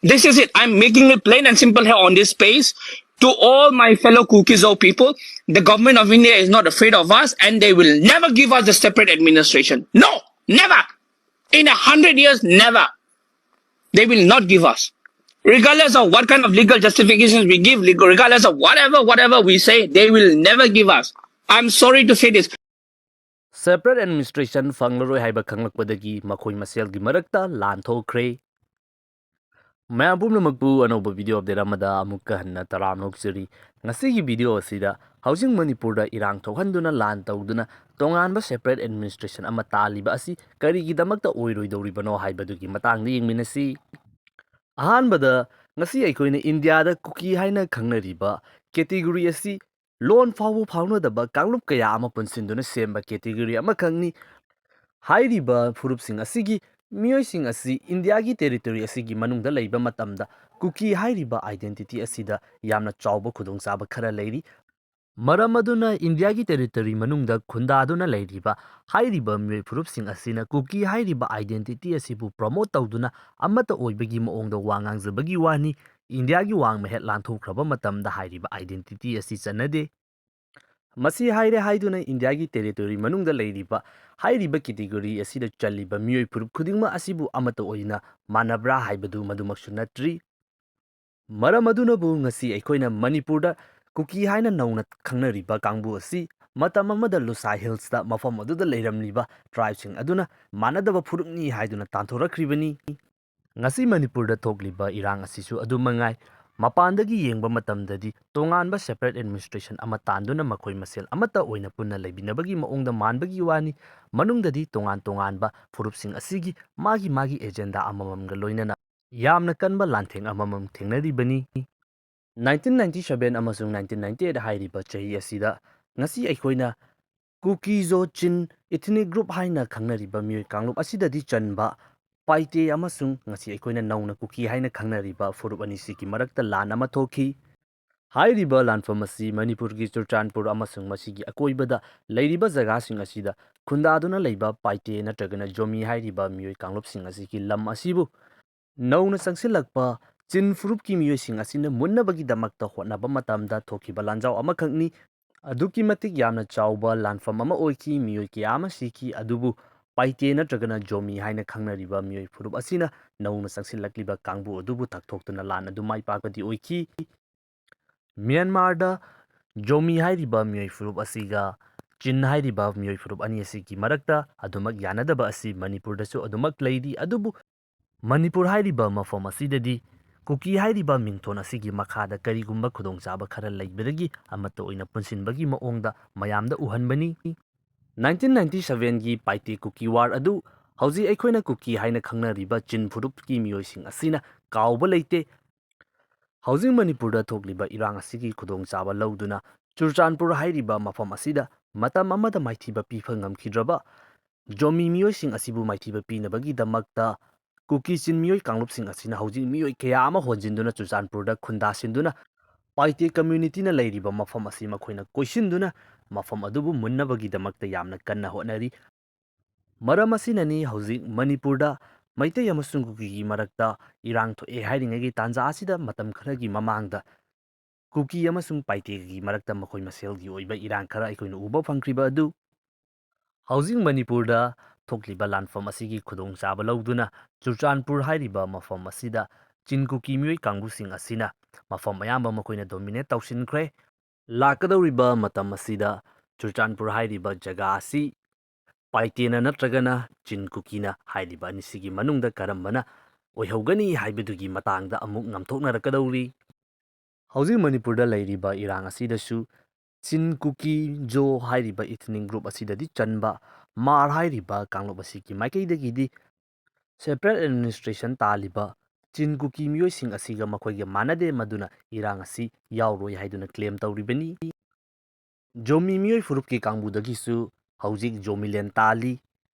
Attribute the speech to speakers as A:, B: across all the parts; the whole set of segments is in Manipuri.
A: This is it. I'm making it plain and simple here on this space. To all my fellow Kukizao people, the government of India is not afraid of us and they will never give us a separate administration. No, never. In 100 years, never. They will not give us. Regardless of what kind of legal justifications we give, regardless of whatever we say, they will never give us. I'm sorry to say this.
B: Separate administration fanglaroi haiba khanglakpadagi makhoi maselgi marakta lan thokre. Mayam pumnamakpu anoba video update amada amukka hanna taramnoksiri. Ngasigi video asida housing Manipurda irang thokhanduna lan tawduna tonganba separate administration ama taliba asi karigidamakta oiroidoribano haibadugi matangda yengminasi. Ahanbada ngasi aikoina India Kuki haina khangnariba category asi loan faunadaba kanglup kaya ama punsinduna semba category ama khangni. Hairiba furupsing asigi miyoi asi India gi territory asigi manungda leiba matamda Kuki hairiba identity asida yamna chawba khudongchaba khara leiri. Maram aduna India gi territory manungda khunda aduna leiriba hairiba miyoi furupsing asina Kuki hairiba identity asibu promote tawduna amata oibagi maongda wangangjabagi wani India gi wang mehet lanthokhraba matamda hairiba identity asi chanade. Masi haire haiduna India gi territory manungda leiriba hairiba category asida chaliba miyoi furup khudingma asibu amata oina manabra haibadu madumaksu natri. Maram adunabu ngasi aikoina Manipurda Kuki haina nauna khangnariba kangbu asi matam amada Lusai Hills da mafam aduda leiramliba tribesing aduna manadaba furupni haiduna tanthораkribani. Ngasi Manipurda thokliba irang asisu adumangai mapandagi yengba matamdadi tonganba separate administration ama tanduna makhoi masel amata oina punna leibinabagi maongda manbagi wani manungdadi tonganba furupsing asigi magi agenda amamamga loinana yamna kanba lantheng amamam thengnaribani. 1997 amasung 1998 hairiba chahi asida ngasi aikoina Kukizo Chin ethnic group haina khangnariba miyoi kanglup asidadi chanba Paite amasung ngasi aikoina nauna Kuki haina khangnariba furup anisiki marakta lan ama thoki. Hairiba lanfam asi Manipurgi Churchanpur amasung masigi akoibada leiriba jagasing asida khundaduna leiba Paite natragana Jomi hairiba miyoi kanglupsing asiki lam asibu nauna sangsilakpa Chin furup ki miyoising asina munnabagi damakta hotnaba matamda thokiba lanjau amakhakni aduki matik yamna chawba lanfam ama oiki miyoi kiyama siki adubu Paite natragana Jomi haina khangnariba miyoi furup asina nauna sangsilakliba kangbu adubu takthokduna lan adu maipakpadi oiki. Myanmar da Jomi hairiba miyoi furup asiga Chin hairiba miyoi furup ani asigi marakta adumak yanadaba asi Manipur dasu adumak leidi adubu Manipur hairiba mafam asidadi Kuki hairiba mingthon asigi makhada karigumba khudongchaba khara leibadagi amata oina punsinbagi maongda mayamda uhanbani. 1997 gi Paite Kuki war adu hauji aikoina Kuki haina khangnariba Chin furup ki miyoising asina kawba leite. Housing Manipurda thokliba irang asigi khudongchaba lauduna Churchanpur hairiba mafam asida matam amada maithiba pifa ngamkhidraba Jomi miyoising asibu maithiba pinabagi damakta Kuki Chin miyoi kanglupsing asina hauji miyoi kaya ama honjinduna Churchanpurda khunda sinduna Paite community na leiriba mafam asi makhoina koisinduna mafam adubu munnabagi damakta yamna kanna hotnari. Maram asinani hauji Manipurda Maitei amasung Kuki marakta irang thoe hairingagi tanja asida matam kharagi mamangda Kuki amasung Paite gi marakta makhoi maselgi oiba irang khara aikoina uba phangkriba adu Housing Manipurda thokliba lanfam asigi khudongchaba lauduna Churchanpur hairiba mafam asida Chin Kuki miyoi kangbusing asina mafam ayamba makoina dominate tawsinkhre. Lakadawriba matam asida Churchanpur hairiba jaga asi Paitena natragana Chin Kukina hairiba anisigi manungda karambana oihogani haibadugi matangda amuk ngamthoknarakadawri. Housing Manipurda leiriba irang asidasu Chin Kuki Jo hairiba ethnic group asidadi chanba Mar hairiba kanglup asigi maikaidagidi separate administration taliba Chin Kuki miyoising asiga makhoiga manade maduna irang asi yauroi haiduna claim tawribani. Jomi miyoi furupki kangbudagisu haujik Jomilen tali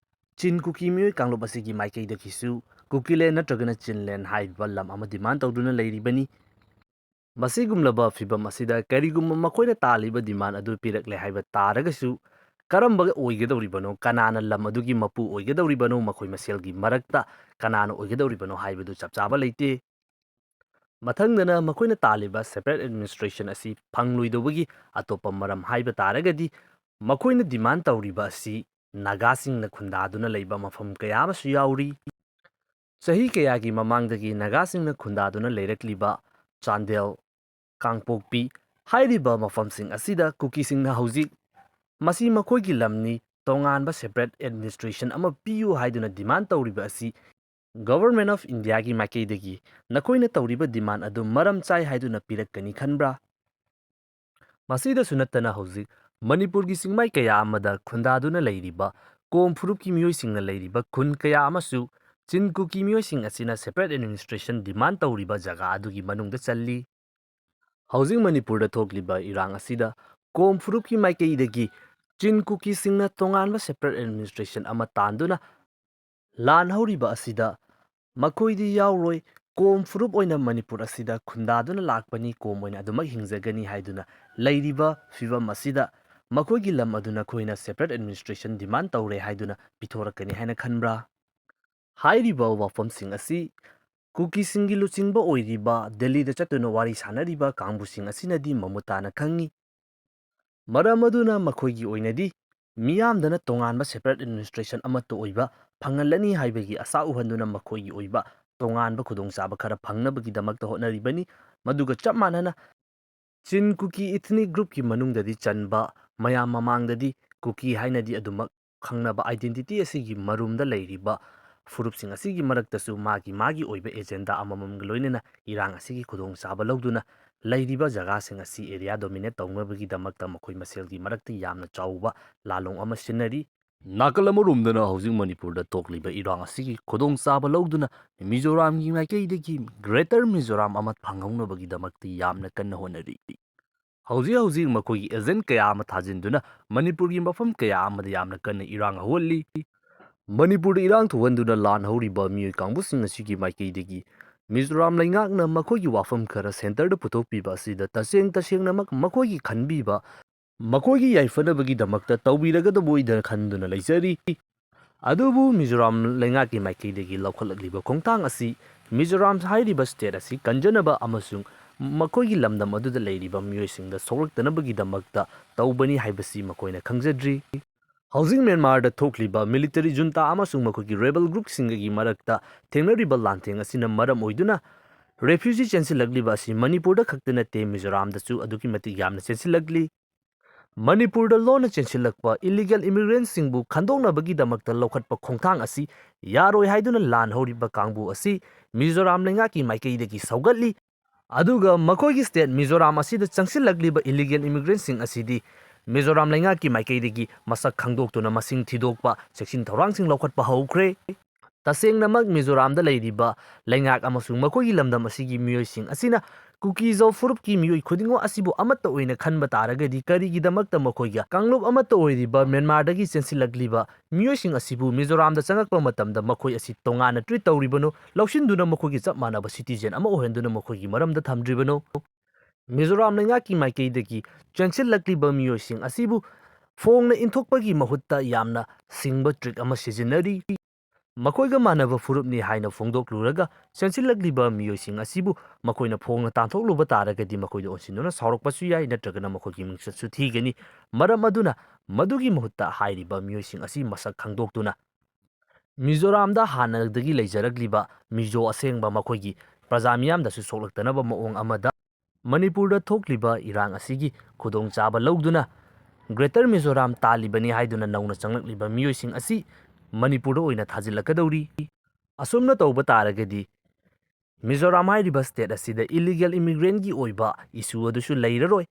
B: Chin Kuki miyoi kanglup asigi maikaidagisu Kukilen natragana Chinlen haiba lam ama demand tawduna leiribani. Masigumlaba fibam asida karigumma makoina taliba demand adu pirakle haiba taragasu karambaga oigadawribano kanana lam adugi mapu oigadawribano makhoi maselgi marakta kanana oigadawribano haibadu chapchaba leite. ꯃꯊꯪꯗꯅ ꯃꯈꯣꯏꯅ ꯇꯥꯜꯂꯤꯕ ꯁꯦꯄꯔꯦꯠ ꯑꯦꯗꯃꯤꯅꯤꯁꯇ꯭ꯔꯦꯁꯟ ꯑꯁꯤ ꯐꯪꯂꯣꯏꯗꯧꯕꯒꯤ ꯑꯇꯣꯞꯄ ꯃꯔꯝ ꯍꯥꯏꯕ ꯇꯥꯔꯒꯗꯤ ꯃꯈꯣꯏꯅ ꯗꯤꯃꯥꯟ ꯇꯧꯔꯤꯕ ꯑꯁꯤ ꯅꯥꯒꯥꯁꯤꯡꯅ ꯈꯨꯟꯗꯥꯗꯨꯅ ꯂꯩꯕ ꯃꯐꯝ ꯀꯌꯥ ꯑꯃꯁꯨ ꯌꯥꯎꯔꯤ꯫ ꯆꯍꯤ ꯀꯌꯥꯒꯤ ꯃꯃꯥꯡꯗꯒꯤ ꯅꯥꯒꯥꯁꯤꯡꯅ ꯈꯨꯟꯗꯥꯗꯨꯅ ꯂꯩꯔꯛꯂꯤꯕ ꯆꯥꯟꯗꯦꯜ, ꯀꯥꯡꯄꯣꯛꯄꯤ ꯍꯥꯏꯔꯤꯕ ꯃꯐꯝꯁꯤꯡ ꯑꯁꯤꯗ ꯀꯨꯀꯤꯁꯤꯡꯅ ꯍꯧꯖꯤꯛ ꯃꯁꯤ ꯃꯈꯣꯏꯒꯤ ꯂꯝꯅꯤ, ꯇꯣꯉꯥꯟꯕ ꯁꯦꯄꯔꯦꯠ ꯑꯦꯗꯃꯤꯅꯤꯁꯇ꯭ꯔꯦꯁꯟ ꯑꯃ ꯄꯤꯌꯨ ꯍꯥꯏꯗꯨꯅ ꯗꯤꯃꯥꯟ ꯇꯧꯔꯤꯕ ꯑꯁꯤ ꯒꯚꯔꯟꯃꯦꯟꯠ ꯑꯣꯐ ꯏꯟꯗꯤꯌꯥꯒꯤ ꯃꯥꯏꯀꯩꯗꯒꯤ ꯅꯈꯣꯏꯅ ꯇꯧꯔꯤꯕ ꯗꯤꯃꯥꯟ ꯑꯗꯨ ꯃꯔꯝ ꯆꯥꯏ ꯍꯥꯏꯗꯨꯅ ꯄꯤꯔꯛꯀꯅꯤ ꯈꯟꯕ꯭ꯔꯥ? ꯃꯁꯤꯗꯁꯨ ꯅꯠꯇꯅ ꯍꯧꯖꯤꯛ ꯃꯅꯤꯄꯨꯔꯒꯤ ꯆꯤꯡꯃꯥꯏ ꯀꯌꯥ ꯑꯃꯗ ꯈꯨꯟꯗꯥꯗꯨꯅ ꯂꯩꯔꯤꯕ ꯀꯣꯝ ꯐꯨꯔꯨꯞꯀꯤ ꯃꯤꯑꯣꯏꯁꯤꯡꯅ ꯂꯩꯔꯤꯕ ꯈꯨꯟ ꯀꯌꯥ ꯑꯃꯁꯨ ꯆꯤꯟ ꯀꯨꯀꯤ ꯃꯤꯑꯣꯏꯁꯤꯡ ꯑꯁꯤꯅ ꯁꯦꯄꯔꯦꯠ ꯑꯦꯗꯃꯤꯅꯤꯁꯇ꯭ꯔꯦꯁꯟ ꯗꯤꯃꯥꯟ ꯇꯧꯔꯤꯕ ꯖꯒꯥ ꯑꯗꯨꯒꯤ ꯃꯅꯨꯡꯗ ꯆꯜꯂꯤ꯫ ꯍꯧꯖꯤꯛ ꯃꯅꯤꯄꯨꯔꯗ ꯊꯣꯛꯂꯤꯕ ꯏꯔꯥꯡ ꯑꯁꯤꯗ ꯀꯣꯝ ꯐꯨꯔꯨꯞꯀꯤ ꯃꯥꯏꯀꯩꯗꯒꯤ ꯆꯤꯟ ꯀꯨꯀꯤꯁꯤꯡꯅ ꯇꯣꯉꯥꯟꯕ ꯁꯦꯄꯔꯦꯠ ꯑꯦꯗꯃꯤꯅꯤꯁꯇ꯭ꯔꯦꯁꯟ ꯑꯃ ꯇꯥꯟꯗꯨꯅ ꯂꯥꯟꯍꯧꯔꯤꯕ ꯑꯁꯤꯗ ꯃꯈꯣꯏꯗꯤ ꯌꯥꯎꯔꯣꯏ, ꯀꯣꯝ ꯐꯨꯔꯨꯞ ꯑꯣꯏꯅ ꯃꯅꯤꯄꯨꯔ ꯑꯁꯤꯗ ꯈꯨꯟꯗꯥꯗꯨꯅ ꯂꯥꯛꯄꯅꯤ, ꯀꯣꯝ ꯑꯣꯏꯅ ꯑꯗꯨꯃꯛ ꯍꯤꯡꯖꯒꯅꯤ ꯍꯥꯏꯗꯨꯅ ꯂꯩꯔꯤꯕ ꯐꯤꯚꯝ ꯑꯁꯤꯗ ꯃꯈꯣꯏꯒꯤ ꯂꯝ ꯑꯗꯨ ꯅꯈꯣꯏꯅ ꯁꯦꯄꯔꯦꯠ ꯑꯦꯗꯃꯤꯅꯤꯁꯇ꯭ꯔꯦꯁꯟ ꯗꯤꯃꯥꯟ ꯇꯧꯔꯦ ꯍꯥꯏꯗꯨꯅ ꯄꯤꯊꯣꯔꯛꯀꯅꯤ ꯍꯥꯏꯅ ꯈꯟꯕ꯭ꯔꯥ? ꯍꯥꯏꯔꯤꯕ ꯋꯥꯐꯝꯁꯤꯡ ꯑꯁꯤ ꯀꯨꯀꯤꯁꯤꯡꯒꯤ ꯂꯨꯆꯤꯡꯕ ꯑꯣꯏꯔꯤꯕ ꯗꯦꯜꯂꯤꯗ ꯆꯠꯇꯨꯅ ꯋꯥꯔꯤ ꯁꯥꯅꯔꯤꯕ ꯀꯥꯡꯕꯨꯁꯤꯡ ꯑꯁꯤꯅꯗꯤ ꯃꯃꯨꯠ ꯇꯥꯅ ꯈꯪꯉꯤ꯫ ꯃꯔꯝ ꯑꯗꯨꯅ ꯃꯈꯣꯏꯒꯤ ꯑꯣꯏꯅꯗꯤ ꯃꯤꯌꯥꯝꯗꯅ ꯇꯣꯉꯥꯟꯕ ꯁꯦꯄꯔꯦꯠ ꯑꯦꯗꯃꯤꯅꯤꯁꯇ꯭ꯔꯦꯁꯟ ꯑꯃꯠꯇ ꯑꯣꯏꯕ ꯐꯪꯍꯜꯂꯅꯤ ꯍꯥꯏꯕꯒꯤ ꯑꯁꯥ ꯎꯍꯟꯗꯨꯅ ꯃꯈꯣꯏꯒꯤ ꯑꯣꯏꯕ ꯇꯣꯉꯥꯟꯕ ꯈꯨꯗꯣꯡꯆꯥꯕ ꯈꯔ ꯐꯪꯅꯕꯒꯤꯗꯃꯛꯇ ꯍꯣꯠꯅꯔꯤꯕꯅꯤ꯫ ꯃꯗꯨꯒ ꯆꯞ ꯃꯥꯟꯅꯅ ꯆꯤꯟ ꯀꯨꯀꯤ ꯏꯊꯅꯤꯛ ꯒ꯭ꯔꯨꯞꯀꯤ ꯃꯅꯨꯡꯗꯗꯤ ꯆꯟꯕ ꯃꯌꯥꯝ ꯃꯃꯥꯡꯗꯗꯤ ꯀꯨꯀꯤ ꯍꯥꯏꯅꯗꯤ ꯑꯗꯨꯃꯛ ꯈꯪꯅꯕ ꯑꯥꯏꯗꯦꯟꯇꯤꯇꯤ ꯑꯁꯤꯒꯤ ꯃꯔꯨꯝꯗ ꯂꯩꯔꯤꯕ ꯐꯨꯔꯨꯞꯁꯤꯡ ꯑꯁꯤꯒꯤ ꯃꯔꯛꯇꯁꯨ ꯃꯥꯒꯤ ꯑꯣꯏꯕ ꯑꯦꯖꯦꯟꯗꯥ ꯑꯃꯃꯝꯒ ꯂꯣꯏꯅꯅ ꯏꯔꯥꯡ ꯑꯁꯤꯒꯤ ꯈꯨꯗꯣꯡꯆꯥꯕ ꯂꯧꯗꯨꯅ ꯂꯩꯔꯤꯕ ꯖꯒꯥꯁꯤꯡ ꯑꯁꯤ ꯑꯦꯔꯤꯌꯥ ꯗꯣꯃꯤꯅꯦꯠ ꯇꯧꯅꯕꯒꯤꯗꯃꯛꯇ ꯃꯈꯣꯏ ꯃꯁꯦꯜꯒꯤ ꯃꯔꯛꯇ ꯌꯥꯝꯅ ꯆꯥꯎꯕ ꯂꯥꯂꯣꯡ ꯑꯃ ꯁꯤꯟꯅꯔꯤ꯫ ꯅꯥꯀꯜ ꯑꯃꯔꯣꯝꯗꯅ ꯍꯧꯖꯤꯛ ꯃꯅꯤꯄꯨꯔꯗ ꯊꯣꯛꯂꯤꯕ ꯏꯔꯥꯡ ꯑꯁꯤꯒꯤ ꯈꯨꯗꯣꯡꯆꯥꯕ ꯂꯧꯗꯨꯅ ꯃꯤꯖꯣꯔꯥꯝꯒꯤ ꯃꯥꯏꯀꯩꯗꯒꯤ ꯒ꯭ꯔꯦꯇꯔ ꯃꯤꯖꯣꯔꯥꯝ ꯑꯃ ꯐꯪꯍꯧꯅꯕꯒꯤꯗꯃꯛꯇ ꯌꯥꯝꯅ ꯀꯟꯅ ꯍꯣꯠꯅꯔꯤ꯫ ꯍꯧꯖꯤꯛ ꯃꯈꯣꯏꯒꯤ ꯑꯦꯖꯦꯟꯠ ꯀꯌꯥ ꯑꯃ ꯊꯥꯖꯤꯟꯗꯨꯅ ꯃꯅꯤꯄꯨꯔꯒꯤ ꯃꯐꯝ ꯀꯌꯥ ꯑꯃꯗ ꯌꯥꯝꯅ ꯀꯟꯅ ꯏꯔꯥꯡ ꯍꯧꯍꯜꯂꯤ꯫ ꯃꯅꯤꯄꯨꯔꯗ ꯏꯔꯥꯡ ꯊꯣꯛꯍꯟꯗꯨꯅ ꯂꯥꯟ ꯍꯧꯔꯤꯕ ꯃꯤꯑꯣꯏ ꯀꯥꯡꯕꯨꯁꯤꯡ ꯑꯁꯤꯒꯤ ꯃꯥꯏꯀꯩꯗꯒꯤ ꯃꯤꯖꯣꯔꯥꯝ ꯂꯩꯉꯥꯛꯅ ꯃꯈꯣꯏꯒꯤ ꯋꯥꯐꯝ ꯈꯔ ꯁꯦꯟꯇꯔꯗ ꯄꯨꯊꯣꯛꯄꯤꯕ ꯑꯁꯤꯗ ꯇꯁꯦꯡꯅꯃꯛ ꯃꯈꯣꯏꯒꯤ ꯈꯟꯕꯤꯕ, ꯃꯈꯣꯏꯒꯤ ꯌꯥꯏꯐꯅꯕꯒꯤꯗꯃꯛꯇ ꯇꯧꯕꯤꯔꯒꯗꯕꯣꯏꯗ ꯈꯟꯗꯨꯅ ꯂꯩꯖꯔꯤ꯫ ꯑꯗꯨꯕꯨ ꯃꯤꯖꯣꯔꯥꯝ ꯂꯩꯉꯥꯛꯀꯤ ꯃꯥꯏꯀꯩꯗꯒꯤ ꯂꯧꯈꯠꯂꯛꯂꯤꯕ ꯈꯣꯡꯊꯥꯡ ꯑꯁꯤ ꯃꯤꯖꯣꯔꯥꯝ ꯍꯥꯏꯔꯤꯕ ꯁ꯭ꯇꯦꯠ ꯑꯁꯤ ꯀꯟꯖꯅꯕ ꯑꯃꯁꯨꯡ ꯃꯈꯣꯏꯒꯤ ꯂꯝꯗꯝ ꯑꯗꯨꯗ ꯂꯩꯔꯤꯕ ꯃꯤꯑꯣꯏꯁꯤꯡꯗ ꯁꯣꯛꯂꯛꯇꯅꯕꯒꯤꯗꯃꯛꯇ ꯇꯧꯕꯅꯤ ꯍꯥꯏꯕꯁꯤ ꯃꯈꯣꯏꯅ ꯈꯪꯖꯗ꯭ꯔꯤ꯫ ꯍꯧꯖꯤꯛ ꯃ꯭ꯌꯥꯟꯃꯥꯔꯗ ꯊꯣꯛꯂꯤꯕ ꯃꯤꯂꯤꯇꯔꯤ ꯖꯨꯟꯇꯥ ꯑꯃꯁꯨꯡ ꯃꯈꯣꯏꯒꯤ ꯔꯦꯕꯦꯜ ꯒ꯭ꯔꯨꯞꯁꯤꯡꯒꯤ ꯃꯔꯛꯇ ꯊꯦꯡꯅꯔꯤꯕ ꯂꯥꯟꯊꯦꯡ ꯑꯁꯤꯅ ꯃꯔꯝ ꯑꯣꯏꯗꯨꯅ ꯔꯦꯐ꯭ꯌꯨꯖꯤ ꯆꯦꯟꯁꯤꯜꯂꯛꯂꯤꯕ ꯑꯁꯤ ꯃꯅꯤꯄꯨꯔꯗ ꯈꯛꯇ ꯅꯠꯇꯦ, ꯃꯤꯖꯣꯔꯥꯝꯗꯁꯨ ꯑꯗꯨꯛꯀꯤ ꯃꯇꯤꯛ ꯌꯥꯝꯅ ꯆꯦꯟꯁꯤꯜꯂꯛꯂꯤ꯫ ꯃꯅꯤꯄꯨꯔꯗ ꯂꯣꯟꯅ ꯆꯦꯟꯁꯤꯜꯂꯛꯄ ꯏꯂꯤꯒꯦꯜ ꯏꯃꯤꯒ꯭ꯔꯦꯟꯠꯁꯤꯡꯕꯨ ꯈꯟꯗꯣꯛꯅꯕꯒꯤꯗꯃꯛꯇ ꯂꯧꯈꯠꯄ ꯈꯣꯡꯊꯥꯡ ꯑꯁꯤ ꯌꯥꯔꯣꯏ ꯍꯥꯏꯗꯨꯅ ꯂꯥꯟ ꯍꯧꯔꯤꯕ ꯀꯥꯡꯕꯨ ꯑꯁꯤ ꯃꯤꯖꯣꯔꯥꯝ ꯂꯩꯉꯥꯛꯀꯤ ꯃꯥꯏꯀꯩꯗꯒꯤ ꯁꯧꯒꯠꯂꯤ꯫ ꯑꯗꯨꯒ ꯃꯈꯣꯏꯒꯤ ꯁ꯭ꯇꯦꯠ ꯃꯤꯖꯣꯔꯥꯝ ꯑꯁꯤꯗ ꯆꯪꯁꯤꯜꯂꯛꯂꯤꯕ ꯏꯂꯤꯒꯦꯜ ꯏꯃꯤꯒ꯭ꯔꯦꯟꯠꯁꯤꯡ ꯑꯁꯤꯗꯤ ꯃꯤꯖꯣꯔꯥꯝ ꯂꯩꯉꯥꯛꯀꯤ ꯃꯥꯏꯀꯩꯗꯒꯤ ꯃꯁꯛ ꯈꯪꯗꯣꯛꯇꯨꯅ ꯃꯁꯤꯡ ꯊꯤꯗꯣꯛꯄ, ꯆꯦꯛꯁꯤꯟ ꯊꯧꯔꯥꯡꯁꯤꯡ ꯂꯧꯈꯠꯄ ꯍꯧꯈ꯭ꯔꯦ꯫ ꯇꯁꯦꯡꯅꯃꯛ ꯃꯤꯖꯣꯔꯥꯝꯗ ꯂꯩꯔꯤꯕ ꯂꯩꯉꯥꯛ ꯑꯃꯁꯨꯡ ꯃꯈꯣꯏꯒꯤ ꯂꯝꯗꯝ ꯑꯁꯤꯒꯤ ꯃꯤꯑꯣꯏꯁꯤꯡ ꯑꯁꯤꯅ ꯀꯨꯀꯤꯖꯧ ꯐꯨꯔꯨꯞꯀꯤ ꯃꯤꯑꯣꯏ ꯈꯨꯗꯤꯡꯃꯛ ꯑꯁꯤꯕꯨ ꯑꯃꯠꯇ ꯑꯣꯏꯅ ꯈꯟꯕ ꯇꯥꯔꯒꯗꯤ ꯀꯔꯤꯒꯤꯗꯃꯛꯇ ꯃꯈꯣꯏꯒ ꯀꯥꯡꯂꯨꯞ ꯑꯃꯠꯇ ꯑꯣꯏꯔꯤꯕ ꯃ꯭ꯌꯥꯟꯃꯥꯔꯗꯒꯤ ꯆꯦꯟꯁꯤꯜꯂꯛꯂꯤꯕ ꯃꯤꯑꯣꯏꯁꯤꯡ ꯑꯁꯤꯕꯨ ꯃꯤꯖꯣꯔꯥꯝꯗ ꯆꯪꯉꯛꯄ ꯃꯇꯝꯗ ꯃꯈꯣꯏ ꯑꯁꯤ ꯇꯣꯉꯥꯟꯅ ꯇ꯭ꯔꯤꯠ ꯇꯧꯔꯤꯕꯅꯣ, ꯂꯧꯁꯤꯟꯗꯨꯅ ꯃꯈꯣꯏꯒꯤ ꯆꯞ ꯃꯥꯟꯅꯕ ꯁꯤꯇꯤꯖꯦꯟ ꯑꯃ ꯑꯣꯏꯍꯟꯗꯨꯅ ꯃꯈꯣꯏꯒꯤ ꯃꯔꯝꯗ ꯊꯝꯗ꯭ꯔꯤꯕꯅꯣ? ꯃꯤꯖꯣꯔꯥꯝ ꯂꯩꯉꯥꯛꯀꯤ ꯃꯥꯏꯀꯩꯗꯒꯤ ꯆꯦꯟꯁꯤꯜꯂꯛꯂꯤꯕ ꯃꯤꯑꯣꯏꯁꯤꯡ ꯑꯁꯤꯕꯨ ꯐꯣꯡꯅ ꯏꯟꯊꯣꯛꯄꯒꯤ ꯃꯍꯨꯠꯇ ꯌꯥꯝꯅ ꯁꯤꯡꯕ ꯇ꯭ꯔꯤꯛ ꯑꯃ ꯁꯤꯖꯤꯟꯅꯔꯤ꯫ ꯃꯈꯣꯏꯒ ꯃꯥꯟꯅꯕ ꯐꯨꯔꯨꯞꯅꯤ ꯍꯥꯏꯅ ꯐꯣꯡꯗꯣꯛꯂꯨꯔꯒ ꯆꯦꯟꯁꯤꯜꯂꯛꯂꯤꯕ ꯃꯤꯑꯣꯏꯁꯤꯡ ꯑꯁꯤꯕꯨ ꯃꯈꯣꯏꯅ ꯐꯣꯡꯅ ꯇꯥꯟꯊꯣꯛꯂꯨꯕ ꯇꯥꯔꯒꯗꯤ ꯃꯈꯣꯏꯗ ꯑꯣꯟꯁꯤꯟꯗꯨꯅ ꯁꯥꯎꯔꯛꯄꯁꯨ ꯌꯥꯏ, ꯅꯠꯇ꯭ꯔꯒꯅ ꯃꯈꯣꯏꯒꯤ ꯃꯤꯡꯆꯠꯁꯨ ꯊꯤꯒꯅꯤ꯫ ꯃꯔꯝ ꯑꯗꯨꯅ ꯃꯗꯨꯒꯤ ꯃꯍꯨꯠꯇ ꯍꯥꯏꯔꯤꯕ ꯃꯤꯑꯣꯏꯁꯤꯡ ꯑꯁꯤ ꯃꯁꯛ ꯈꯪꯗꯣꯛꯇꯨꯅ ꯃꯤꯖꯣꯔꯥꯝꯗ ꯍꯥꯟꯅꯗꯒꯤ ꯂꯩꯖꯔꯛꯂꯤꯕ ꯃꯤꯖꯣ ꯑꯁꯦꯡꯕ ꯃꯈꯣꯏꯒꯤ ꯄ꯭ꯔꯖꯥ ꯃꯤꯌꯥꯝꯗꯁꯨ ꯁꯣꯛꯂꯛꯇꯅꯕ ꯃꯑꯣꯡ ꯑꯃꯗ ꯃꯅꯤꯄꯨꯔꯗ ꯊꯣꯛꯂꯤꯕ ꯏꯔꯥꯡ ꯑꯁꯤꯒꯤ ꯈꯨꯗꯣꯡꯆꯥꯕ ꯂꯧꯗꯨꯅ ꯒ꯭ꯔꯦꯇꯔ ꯃꯤꯖꯣꯔꯥꯝ ꯇꯥꯜꯂꯤꯕꯅꯤ ꯍꯥꯏꯗꯨꯅ ꯅꯧꯅ ꯆꯪꯂꯛꯂꯤꯕ ꯃꯤꯑꯣꯏꯁꯤꯡ ꯑꯁꯤ ꯃꯅꯤꯄꯨꯔꯗ ꯑꯣꯏꯅ ꯊꯥꯖꯤꯜꯂꯛꯀꯗꯧꯔꯤ꯫ ꯑꯁꯨꯝꯅ ꯇꯧꯕ ꯇꯥꯔꯒꯗꯤ ꯃꯤꯖꯣꯔꯥꯝ ꯍꯥꯏꯔꯤꯕ ꯁ꯭ꯇꯦꯠ ꯑꯁꯤꯗ ꯏꯂꯤꯒꯦꯜ ꯏꯃꯤꯒ꯭ꯔꯦꯟꯠꯒꯤ ꯑꯣꯏꯕ ꯏꯁꯨ ꯑꯗꯨꯁꯨ ꯂꯩꯔꯔꯣꯏ꯫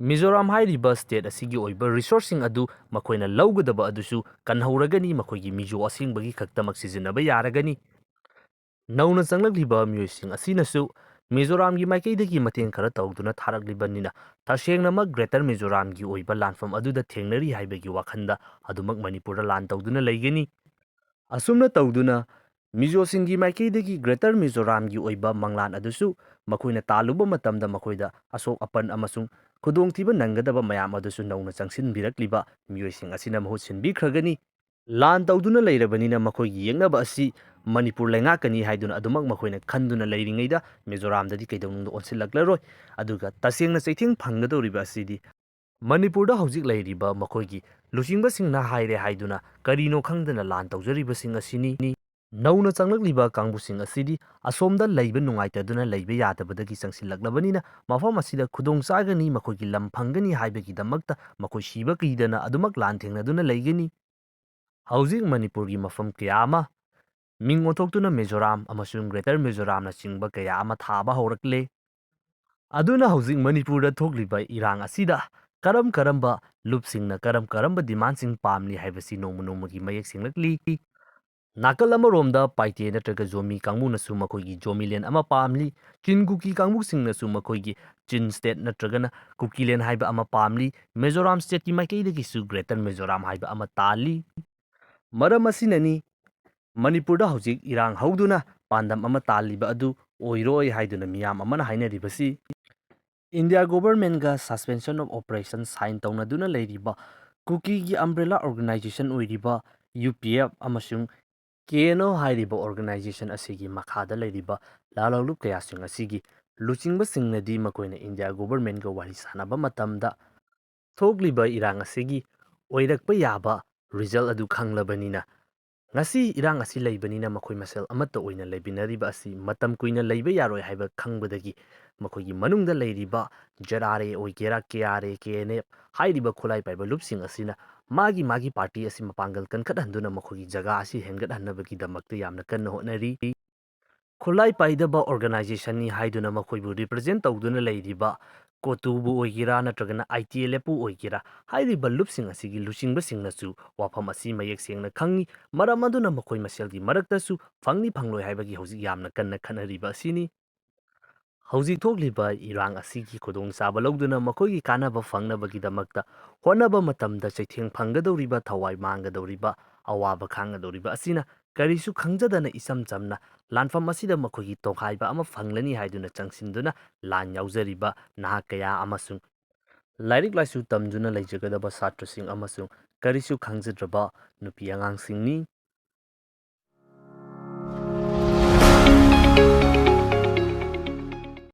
B: ꯃꯤꯖꯣꯔꯥꯝ ꯍꯥꯏꯔꯤꯕ ꯁ꯭ꯇꯦꯠ ꯑꯁꯤꯒꯤ ꯑꯣꯏꯕ ꯔꯤꯁꯣꯔꯁꯁꯤꯡ ꯑꯗꯨ ꯃꯈꯣꯏꯅ ꯂꯧꯒꯗꯕ ꯑꯗꯨꯁꯨ ꯀꯟꯍꯧꯔꯒꯅꯤ, ꯃꯈꯣꯏꯒꯤ ꯃꯤꯖꯣ ꯑꯁꯦꯡꯕꯒꯤ ꯈꯛꯇꯃꯛ ꯁꯤꯖꯤꯟꯅꯕ ꯌꯥꯔꯒꯅꯤ꯫ ꯅꯧꯅ ꯆꯪꯂꯛꯂꯤꯕ ꯃꯤꯑꯣꯏꯁꯤꯡ ꯑꯁꯤꯅꯁꯨ ꯃꯤꯖꯣꯔꯥꯝꯒꯤ ꯃꯥꯏꯀꯩꯗꯒꯤ ꯃꯇꯦꯡ ꯈꯔ ꯇꯧꯗꯨꯅ ꯊꯥꯔꯛꯂꯤꯕꯅꯤꯅ ꯇꯁꯦꯡꯅꯃꯛ ꯒ꯭ꯔꯦꯇꯔ ꯃꯤꯖꯣꯔꯥꯝꯒꯤ ꯑꯣꯏꯕ ꯂꯥꯟꯐꯝ ꯑꯗꯨꯗ ꯊꯦꯡꯅꯔꯤ ꯍꯥꯏꯕꯒꯤ ꯋꯥꯈꯟꯗ ꯑꯗꯨꯃꯛ ꯃꯅꯤꯄꯨꯔꯗ ꯂꯥꯟ ꯇꯧꯗꯨꯅ ꯂꯩꯒꯅꯤ꯫ ꯑꯁꯨꯝꯅ ꯇꯧꯗꯨꯅ ꯃꯤꯖꯣꯁꯤꯡꯒꯤ ꯃꯥꯏꯀꯩꯗꯒꯤ ꯒ꯭ꯔꯦꯇꯔ ꯃꯤꯖꯣꯔꯥꯝꯒꯤ ꯑꯣꯏꯕ ꯃꯪꯂꯥꯟ ꯑꯗꯨꯁꯨ ꯃꯈꯣꯏꯅ ꯇꯥꯜꯂꯨꯕ ꯃꯇꯝꯗ ꯃꯈꯣꯏꯗ ꯑꯁꯣꯛ ꯑꯄꯟ ꯑꯃꯁꯨꯡ ꯈꯨꯗꯣꯡꯊꯤꯕ ꯅꯪꯒꯗꯕ ꯃꯌꯥꯝ ꯑꯗꯨꯁꯨ ꯅꯧꯅ ꯆꯪꯁꯤꯟꯕꯤꯔꯛꯂꯤꯕ ꯃꯤꯑꯣꯏꯁꯤꯡ ꯑꯁꯤꯅ ꯃꯍꯨꯠ ꯁꯤꯟꯕꯤꯈ꯭ꯔꯒꯅꯤ꯫ ꯂꯥꯟ ꯇꯧꯗꯨꯅ ꯂꯩꯔꯕꯅꯤꯅ ꯃꯈꯣꯏꯒꯤ ꯌꯦꯛꯅꯕ ꯑꯁꯤ ꯃꯅꯤꯄꯨꯔ ꯂꯩꯉꯥꯛꯀꯅꯤ ꯍꯥꯏꯗꯨꯅ ꯑꯗꯨꯃꯛ ꯃꯈꯣꯏꯅ ꯈꯟꯗꯨꯅ ꯂꯩꯔꯤꯉꯩꯗ ꯃꯤꯖꯣꯔꯥꯝꯗꯗꯤ ꯀꯩꯗꯧꯅꯨꯡꯗ ꯑꯣꯟꯁꯤꯜꯂꯛꯂꯔꯣꯏ ꯑꯗꯨꯒ ꯇꯁꯦꯡꯅ ꯆꯩꯊꯦꯡ ꯐꯪꯒꯗꯧꯔꯤꯕ ꯑꯁꯤꯗꯤ ꯃꯅꯤꯄꯨꯔꯗ ꯍꯧꯖꯤꯛ ꯂꯩꯔꯤꯕ ꯃꯈꯣꯏꯒꯤ ꯂꯨꯆꯤꯡꯕꯁꯤꯡꯅ ꯍꯥꯏꯔꯦ ꯍꯥꯏꯗꯨꯅ ꯀꯔꯤꯅꯣ ꯈꯪꯗꯅ ꯂꯥꯟ ꯇꯧꯖꯔꯤꯕꯁꯤꯡ ꯑꯁꯤꯅꯤ ꯅꯧꯅ ꯆꯪꯂꯛꯂꯤꯕ ꯀꯥꯡꯕꯨꯁꯤꯡ ꯑꯁꯤꯗꯤ ꯑꯁꯣꯝꯗ ꯂꯩꯕ ꯅꯨꯡꯉꯥꯏꯇꯗꯨꯅ ꯂꯩꯕ ꯌꯥꯗꯕꯗꯒꯤ ꯆꯪꯁꯤꯜꯂꯛꯂꯕꯅꯤꯅ ꯃꯐꯝ ꯑꯁꯤꯗ ꯈꯨꯗꯣꯡ ꯆꯥꯒꯅꯤ ꯃꯈꯣꯏꯒꯤ ꯂꯝ ꯐꯪꯒꯅꯤ ꯍꯥꯏꯕꯒꯤꯗꯃꯛꯇ ꯃꯈꯣꯏ ꯁꯤꯕ ꯀꯤꯗꯅ ꯑꯗꯨꯃꯛ ꯂꯥꯟ ꯊꯦꯡꯅꯗꯨꯅ ꯂꯩꯒꯅꯤ ꯍꯧꯖꯤꯛ ꯃꯅꯤꯄꯨꯔꯒꯤ ꯃꯐꯝ ꯀꯌꯥ ꯑꯃ ꯃꯤꯡ ꯑꯣꯟꯊꯣꯛꯇꯨꯅ ꯃꯤꯖꯣꯔꯥꯝ ꯑꯃꯁꯨꯡ ꯒ꯭ꯔꯦꯇꯔ ꯃꯤꯖꯣꯔꯥꯝꯅꯆꯤꯡꯕ ꯀꯌꯥ ꯑꯃ ꯊꯥꯕ ꯍꯧꯔꯛꯂꯦ ꯑꯗꯨꯅ ꯍꯧꯖꯤꯛ ꯃꯅꯤꯄꯨꯔꯗ ꯊꯣꯛꯂꯤꯕ ꯏꯔꯥꯡ ꯑꯁꯤꯗ ꯀꯔꯝꯕ ꯂꯨꯞꯁꯤꯡꯅ ꯀꯔꯝꯕ ꯗꯤꯃꯥꯟꯁꯤꯡ ꯄꯥꯝꯂꯤ ꯍꯥꯏꯕꯁꯤ ꯅꯣꯡꯃ ꯅꯣꯡꯃꯒꯤ ꯃꯌꯦꯛ ꯁꯦꯡꯂꯛꯂꯤ ꯅꯥꯀꯜ ꯑꯃꯔꯣꯝꯗ ꯄꯥꯏꯇꯦ ꯅꯠꯇ꯭ꯔꯒ ꯖꯣꯃꯤ ꯀꯥꯡꯕꯨꯅꯁꯨ ꯃꯈꯣꯏꯒꯤ ꯖꯣꯃꯤꯂꯦꯟ ꯑꯃ ꯄꯥꯝꯂꯤ ꯆꯤꯟ ꯀꯨꯀꯤ ꯀꯥꯡꯕꯨꯁꯤꯡꯅꯁꯨ ꯃꯈꯣꯏꯒꯤ ꯆꯤꯟ ꯁ꯭ꯇꯦꯠ ꯅꯠꯇ꯭ꯔꯒꯅ ꯀꯨꯀꯤꯂꯦꯟ ꯍꯥꯏꯕ ꯑꯃ ꯄꯥꯝꯂꯤ ꯃꯤꯖꯣꯔꯥꯝ ꯁ꯭ꯇꯦꯠꯀꯤ ꯃꯥꯏꯀꯩꯗꯒꯤꯁꯨ ꯒ꯭ꯔꯦꯇꯔ ꯃꯤꯖꯣꯔꯥꯝ ꯍꯥꯏꯕ ꯑꯃ ꯇꯥꯜꯂꯤ ꯃꯔꯝ ꯑꯁꯤꯅꯅꯤ ꯃꯅꯤꯄꯨꯔꯗ ꯍꯧꯖꯤꯛ ꯏꯔꯥꯡ ꯍꯧꯗꯨꯅ ꯄꯥꯟꯗꯝ ꯑꯃ ꯇꯥꯜꯂꯤꯕ ꯑꯗꯨ ꯑꯣꯏꯔꯣꯏ ꯍꯥꯏꯗꯨꯅ ꯃꯤꯌꯥꯝ ꯑꯃꯅ ꯍꯥꯏꯅꯔꯤꯕꯁꯤ ꯏꯟꯗꯤꯌꯥ ꯒꯣꯚꯔꯟꯃꯦꯟꯠꯒ ꯁꯁꯄꯦꯟꯁꯟ ꯑꯣꯐ ꯑꯣꯄꯔꯦꯁꯟ ꯁꯥꯏꯟ ꯇꯧꯅꯗꯨꯅ ꯂꯩꯔꯤꯕ ꯀꯨꯀꯤꯒꯤ ꯑꯝꯕ꯭ꯔꯦꯂꯥ ꯑꯣꯔꯒꯅꯥꯏꯖꯦꯁꯟ ꯑꯣꯏꯔꯤꯕ UPF ꯑꯃꯁꯨꯡ KNO ꯍꯥꯏꯔꯤꯕ ꯑꯣꯔꯒꯅꯥꯏꯖꯦꯁꯟ ꯑꯁꯤꯒꯤ ꯃꯈꯥꯗ ꯂꯩꯔꯤꯕ ꯂꯥꯂꯧꯂꯨꯞ ꯀꯌꯥꯁꯤꯡ ꯑꯁꯤꯒꯤ ꯂꯨꯆꯤꯡꯕꯁꯤꯡꯅꯗꯤ ꯃꯈꯣꯏꯅ ꯏꯟꯗꯤꯌꯥ ꯒꯣꯚꯔꯟꯃꯦꯟꯠꯒ ꯋꯥꯔꯤ ꯁꯥꯟꯅꯕ ꯃꯇꯝꯗ ꯊꯣꯛꯂꯤꯕ ꯏꯔꯥꯡ ꯑꯁꯤꯒꯤ ꯑꯣꯏꯔꯛꯄ ꯌꯥꯕ ꯔꯤꯖꯜꯠ ꯑꯗꯨ ꯈꯪꯂꯕꯅꯤꯅ ꯉꯁꯤ ꯏꯔꯥꯡ ꯑꯁꯤ ꯂꯩꯕꯅꯤꯅ ꯃꯈꯣꯏ ꯃꯁꯦꯜ ꯑꯃꯠꯇ ꯑꯣꯏꯅ ꯂꯩꯃꯤꯟꯅꯔꯤꯕ ꯑꯁꯤ ꯃꯇꯝ ꯀꯨꯏꯅ ꯂꯩꯕ ꯌꯥꯔꯣꯏ ꯍꯥꯏꯕ ꯈꯪꯕꯗꯒꯤ ꯃꯈꯣꯏꯒꯤ ꯃꯅꯨꯡꯗ ꯂꯩꯔꯤꯕ ZRA ꯑꯣꯏꯒꯦꯔꯥ KRA KNF ꯍꯥꯏꯔꯤꯕ ꯈꯨꯠꯂꯥꯏ ꯄꯥꯏꯕ ꯂꯨꯞꯁꯤꯡ ꯑꯁꯤꯅ ꯃꯥꯒꯤ ꯄꯥꯔꯇꯤ ꯑꯁꯤ ꯃꯄꯥꯡꯒꯜ ꯀꯟꯈꯠꯍꯟꯗꯨꯅ ꯃꯈꯣꯏꯒꯤ ꯖꯒꯥ ꯑꯁꯤ ꯍꯦꯟꯒꯠꯍꯟꯅꯕꯒꯤꯗꯃꯛꯇ ꯌꯥꯝꯅ ꯀꯟꯅ ꯍꯣꯠꯅꯔꯤ ꯈꯨꯠꯂꯥꯏ ꯄꯥꯏꯗꯕ ꯑꯣꯔꯒꯅꯥꯏꯖꯦꯁꯟꯅꯤ ꯍꯥꯏꯗꯨꯅ ꯃꯈꯣꯏꯕꯨ ꯔꯤꯄ꯭ꯔꯖꯦꯟꯠ ꯇꯧꯗꯨꯅ ꯂꯩꯔꯤꯕ ꯀꯣꯇꯨꯕꯨ ꯑꯣꯏꯒꯦꯔꯥ ꯅꯠꯇ꯭ꯔꯒꯅ ITLFꯄꯨ ꯑꯣꯏꯒꯦꯔꯥ ꯍꯥꯏꯔꯤꯕ ꯂꯨꯞꯁꯤꯡ ꯑꯁꯤꯒꯤ ꯂꯨꯆꯤꯡꯕꯁꯤꯡꯅꯁꯨ ꯋꯥꯐꯝ ꯑꯁꯤ ꯃꯌꯦꯛ ꯁꯦꯡꯅ ꯈꯪꯉꯤ ꯃꯔꯝ ꯑꯗꯨꯅ ꯃꯈꯣꯏ ꯃꯁꯦꯜꯒꯤ ꯃꯔꯛꯇꯁꯨ ꯐꯪꯅꯤ ꯐꯪꯂꯣꯏ ꯍꯥꯏꯕꯒꯤ ꯍꯧꯖꯤꯛ ꯌꯥꯝꯅ ꯀꯟꯅ ꯈꯟꯅꯔꯤꯕ ꯑꯁꯤꯅꯤ ꯍꯧꯖꯤꯛ ꯊꯣꯛꯂꯤꯕ ꯏꯔꯥꯡ ꯑꯁꯤꯒꯤ ꯈꯨꯗꯣꯡꯆꯥꯕ ꯂꯧꯗꯨꯅ ꯃꯈꯣꯏꯒꯤ ꯀꯥꯟꯅꯕ ꯐꯪꯅꯕꯒꯤꯗꯃꯛꯇ ꯍꯣꯠꯅꯕ ꯃꯇꯝꯗ ꯆꯩꯊꯦꯡ ꯐꯪꯒꯗꯧꯔꯤꯕ ꯊꯋꯥꯏ ꯃꯥꯡꯒꯗꯧꯔꯤꯕ ꯑꯋꯥꯕ ꯈꯥꯡꯒꯗꯧꯔꯤꯕ ꯑꯁꯤꯅ ꯀꯔꯤꯁꯨ ꯈꯪꯖꯗꯅ ꯏꯆꯝ ꯆꯝꯅ ꯂꯥꯟꯐꯝ ꯑꯁꯤꯗ ꯃꯈꯣꯏꯒꯤ ꯇꯣꯈꯥꯏꯕ ꯑꯃ ꯐꯪꯂꯅꯤ ꯍꯥꯏꯗꯨꯅ ꯆꯪꯁꯤꯟꯗꯨꯅ ꯂꯥꯟ ꯌꯥꯎꯖꯔꯤꯕ ꯅꯍꯥ ꯀꯌꯥ ꯑꯃꯁꯨꯡ ꯂꯥꯏꯔꯤꯛ ꯂꯥꯏꯁꯨ ꯇꯝꯗꯨꯅ ꯂꯩꯖꯒꯗꯕ ꯁꯥꯇ꯭ꯔꯁꯤꯡ ꯑꯃꯁꯨꯡ ꯀꯔꯤꯁꯨ ꯈꯪꯖꯗ꯭ꯔꯕ ꯅꯨꯄꯤ ꯑꯉꯥꯡꯁꯤꯡꯅꯤ